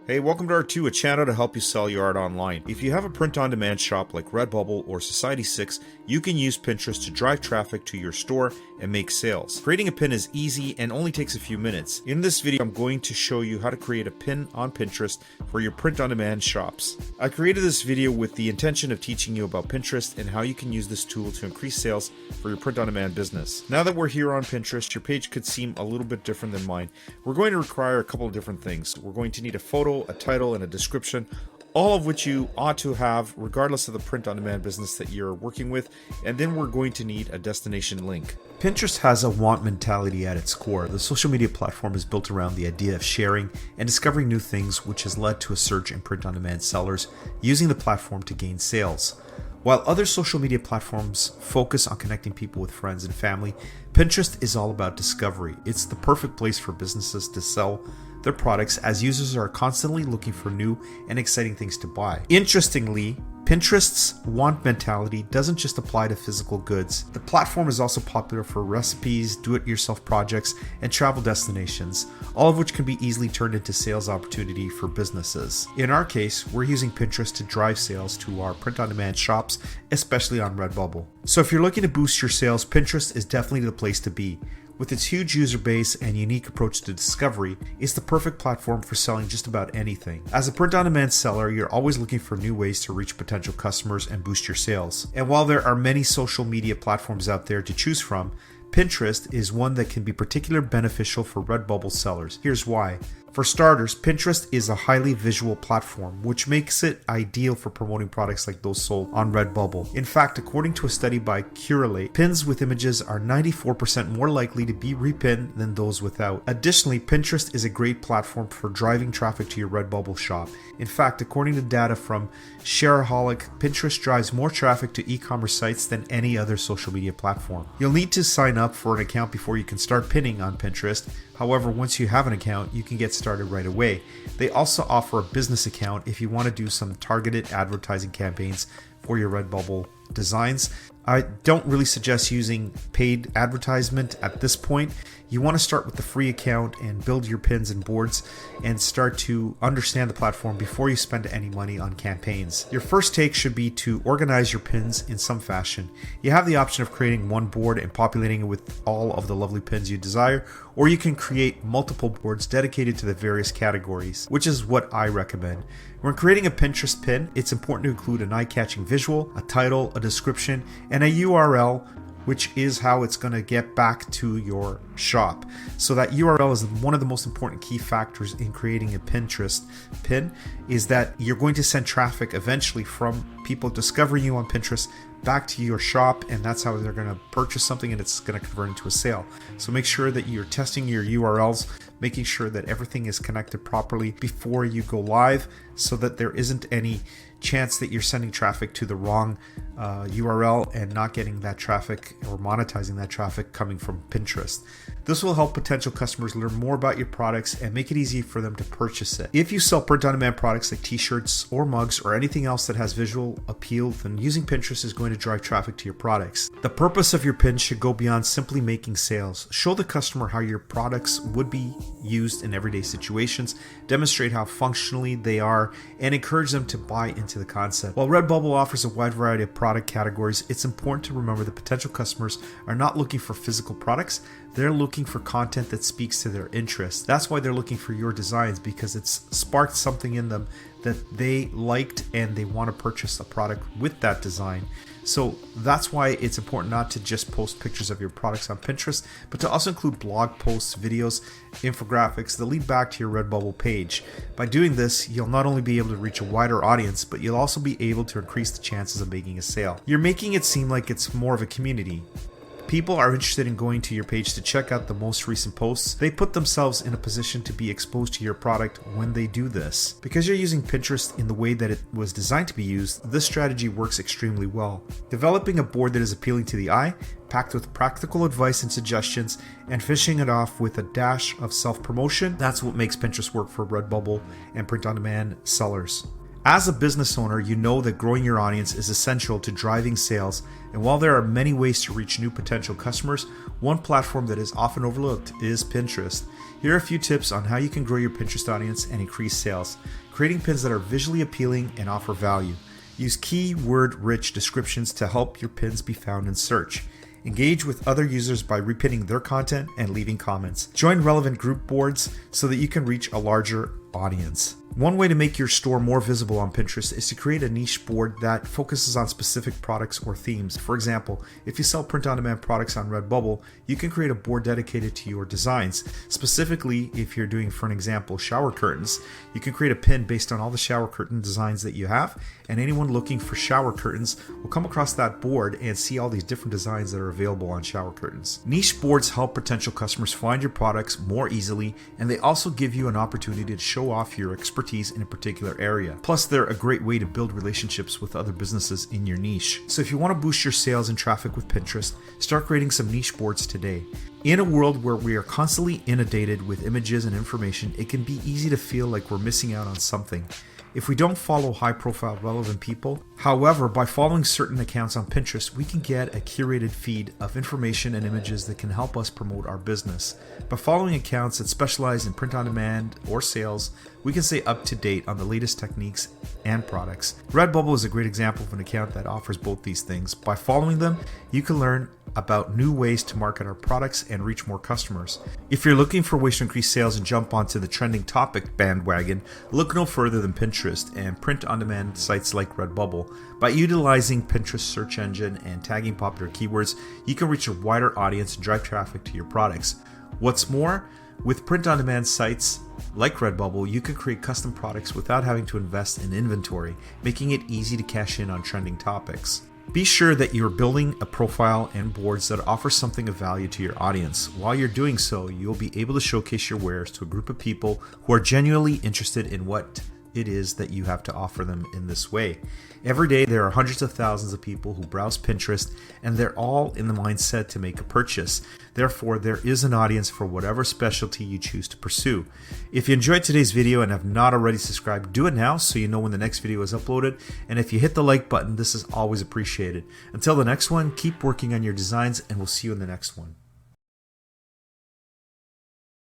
Hey, welcome to R2, a channel to help you sell your art online. If you have a print-on-demand shop like Redbubble or Society6, you can use Pinterest to drive traffic to your store and make sales. Creating a pin is easy and only takes a few minutes. In this video, I'm going to show you how to create a pin on Pinterest for your print-on-demand shops. I created this video with the intention of teaching you about Pinterest and how you can use this tool to increase sales for your print-on-demand business. Now that we're here on Pinterest, your page could seem a little bit different than mine. We're going to require a couple of different things. We're going to need a photo, a title, and a description, all of which you ought to have regardless of the print-on-demand business that you're working with, and then we're going to need a destination link. Pinterest has a want mentality at its core. The social media platform is built around the idea of sharing and discovering new things, which has led to a surge in print-on-demand sellers using the platform to gain sales. While other social media platforms focus on connecting people with friends and family, Pinterest is all about discovery. It's the perfect place for businesses to sell their products as users are constantly looking for new and exciting things to buy. Interestingly, Pinterest's want mentality doesn't just apply to physical goods. The platform is also popular for recipes, do-it-yourself projects, and travel destinations, all of which can be easily turned into sales opportunity for businesses. In our case, we're using Pinterest to drive sales to our print-on-demand shops, especially on Redbubble. So if you're looking to boost your sales, Pinterest is definitely the place to be. With its huge user base and unique approach to discovery, it's the perfect platform for selling just about anything. As a print-on-demand seller, you're always looking for new ways to reach potential customers and boost your sales. And while there are many social media platforms out there to choose from, Pinterest is one that can be particularly beneficial for Redbubble sellers. Here's why. For starters, Pinterest is a highly visual platform, which makes it ideal for promoting products like those sold on Redbubble. In fact, according to a study by Curate, pins with images are 94% more likely to be repinned than those without. Additionally, Pinterest is a great platform for driving traffic to your Redbubble shop. In fact, according to data from Shareaholic, Pinterest drives more traffic to e-commerce sites than any other social media platform. You'll need to sign up for an account before you can start pinning on Pinterest. However, once you have an account, you can get started right away. They also offer a business account if you want to do some targeted advertising campaigns for your Redbubble designs. I don't really suggest using paid advertisement at this point. You want to start with the free account and build your pins and boards and start to understand the platform before you spend any money on campaigns. Your first take should be to organize your pins in some fashion. You have the option of creating one board and populating it with all of the lovely pins you desire, or you can create multiple boards dedicated to the various categories, which is what I recommend. When creating a Pinterest pin, it's important to include an eye-catching visual, a title, a description, and a URL, which is how it's going to get back to your shop. So that URL is one of the most important key factors in creating a Pinterest pin, is that you're going to send traffic eventually from people discovering you on Pinterest back to your shop, and that's how they're going to purchase something and it's going to convert into a sale. So make sure that you're testing your URLs, making sure that everything is connected properly before you go live, so that there isn't any chance that you're sending traffic to the wrong URL and not getting that traffic or monetizing that traffic coming from Pinterest. This will help potential customers learn more about your products and make it easy for them to purchase it. If you sell print-on-demand products like t-shirts or mugs or anything else that has visual appeal, then using Pinterest is going to drive traffic to your products. The purpose of your pin should go beyond simply making sales. Show the customer how your products would be used in everyday situations, demonstrate how functionally they are, and encourage them to buy into the concept. While Redbubble offers a wide variety of product categories, it's important to remember that potential customers are not looking for physical products. They're looking for content that speaks to their interests. That's why they're looking for your designs, because it's sparked something in them that they liked and they want to purchase a product with that design. So that's why it's important not to just post pictures of your products on Pinterest, but to also include blog posts, videos, infographics that lead back to your Redbubble page. By doing this, you'll not only be able to reach a wider audience, but you'll also be able to increase the chances of making a sale. You're making it seem like it's more of a community. People are interested in going to your page to check out the most recent posts. They put themselves in a position to be exposed to your product when they do this. Because you're using Pinterest in the way that it was designed to be used, this strategy works extremely well. Developing a board that is appealing to the eye, packed with practical advice and suggestions, and finishing it off with a dash of self-promotion, that's what makes Pinterest work for Redbubble and print-on-demand sellers. As a business owner, you know that growing your audience is essential to driving sales, and while there are many ways to reach new potential customers, one platform that is often overlooked is Pinterest. Here are a few tips on how you can grow your Pinterest audience and increase sales. Creating pins that are visually appealing and offer value. Use keyword-rich descriptions to help your pins be found in search. Engage with other users by repinning their content and leaving comments. Join relevant group boards so that you can reach a larger audience. One way to make your store more visible on Pinterest is to create a niche board that focuses on specific products or themes. For example, if you sell print-on-demand products on Redbubble, you can create a board dedicated to your designs. Specifically, if you're doing, for an example, shower curtains, you can create a pin based on all the shower curtain designs that you have, and anyone looking for shower curtains will come across that board and see all these different designs that are available on shower curtains. Niche boards help potential customers find your products more easily, and they also give you an opportunity to show off your expertise in a particular area. Plus, they're a great way to build relationships with other businesses in your niche. So if you want to boost your sales and traffic with Pinterest, start creating some niche boards today. In a world where we are constantly inundated with images and information, it can be easy to feel like we're missing out on something if we don't follow high-profile relevant people. However, by following certain accounts on Pinterest, we can get a curated feed of information and images that can help us promote our business. By following accounts that specialize in print-on-demand or sales, we can stay up to date on the latest techniques and products. Redbubble is a great example of an account that offers both these things. By following them, you can learn about new ways to market our products and reach more customers. If you're looking for ways to increase sales and jump onto the trending topic bandwagon, look no further than Pinterest and print-on-demand sites like Redbubble. By utilizing Pinterest search engine and tagging popular keywords, you can reach a wider audience and drive traffic to your products. What's more, with print-on-demand sites like Redbubble, you can create custom products without having to invest in inventory, making it easy to cash in on trending topics. Be sure that you're building a profile and boards that offer something of value to your audience. While you're doing so, you'll be able to showcase your wares to a group of people who are genuinely interested in what it is that you have to offer them in this way. Every day, there are hundreds of thousands of people who browse Pinterest, and they're all in the mindset to make a purchase. Therefore, there is an audience for whatever specialty you choose to pursue. If you enjoyed today's video and have not already subscribed, do it now so you know when the next video is uploaded. And if you hit the like button, this is always appreciated. Until the next one, keep working on your designs, and we'll see you in the next one.